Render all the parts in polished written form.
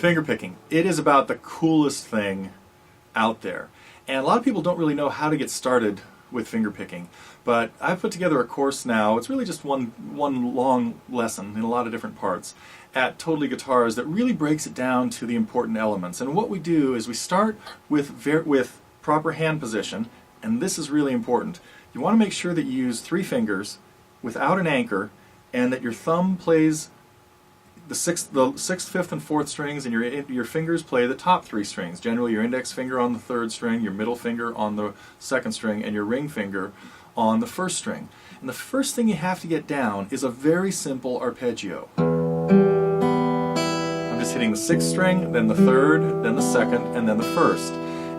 Fingerpicking. It is about the coolest thing out there. And a lot of people don't really know how to get started with fingerpicking. But I've put together a course now. It's really just one long lesson in a lot of different parts at TotallyGuitars that really breaks it down to the important elements. And what we do is we start with proper hand position, and this is really important. You want to make sure that you use 3 fingers without an anchor, and that your thumb plays the 6th, 5th, and 4th strings, and your fingers play the top 3 strings. Generally, your index finger on the 3rd string, your middle finger on the 2nd string, and your ring finger on the 1st string. And the first thing you have to get down is a very simple arpeggio. I'm just hitting the 6th string, then the 3rd, then the 2nd, and then the 1st.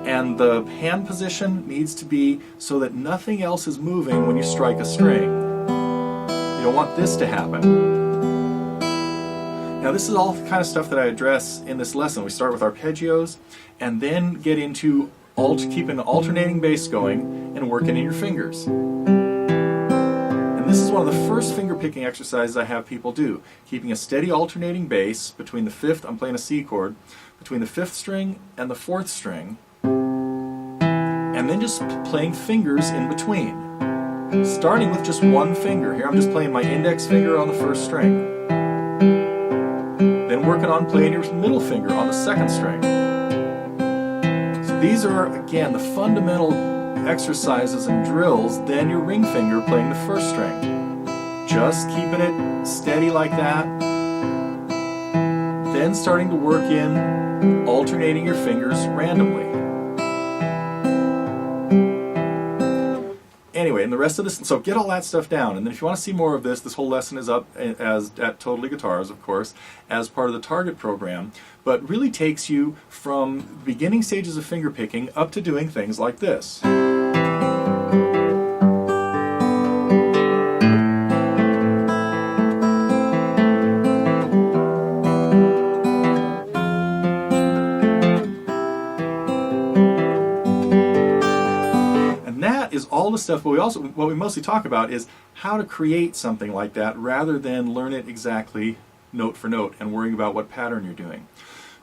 And the hand position needs to be so that nothing else is moving when you strike a string. You don't want this to happen. Now this is all the kind of stuff that I address in this lesson. We start with arpeggios and then get into keeping an alternating bass going and working in your fingers. And this is one of the first finger picking exercises I have people do. Keeping a steady alternating bass between the 5th, I'm playing a C chord, between the 5th string and the 4th string, and then just playing fingers in between. Starting with just one finger. Here I'm just playing my index finger on the 1st string. Then working on playing your middle finger on the 2nd string. So these are, again, the fundamental exercises and drills, then your ring finger playing the 1st string. Just keeping it steady like that. Then starting to work in alternating your fingers randomly. Anyway, and the rest of this, so get all that stuff down, and then if you want to see more of this whole lesson is up at TotallyGuitars, of course, as part of the Target program, but really takes you from beginning stages of fingerpicking up to doing things like this. Is all the stuff, but what we mostly talk about is how to create something like that rather than learn it exactly note for note and worrying about what pattern you're doing.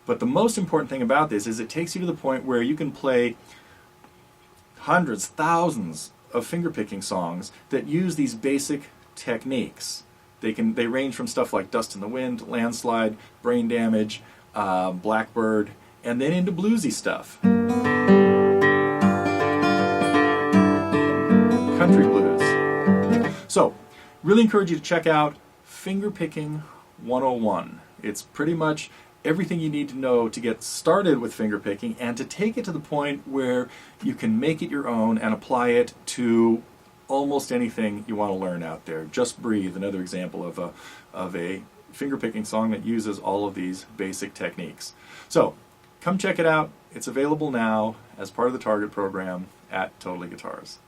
But the most important thing about this is it takes you to the point where you can play hundreds, thousands of fingerpicking songs that use these basic techniques. They range from stuff like Dust in the Wind, Landslide, Brain Damage, Blackbird, and then into bluesy stuff. Country blues. So, really encourage you to check out Fingerpicking 101. It's pretty much everything you need to know to get started with fingerpicking and to take it to the point where you can make it your own and apply it to almost anything you want to learn out there. Just Breathe, another example of a fingerpicking song that uses all of these basic techniques. So, come check it out. It's available now as part of the Target program at TotallyGuitars.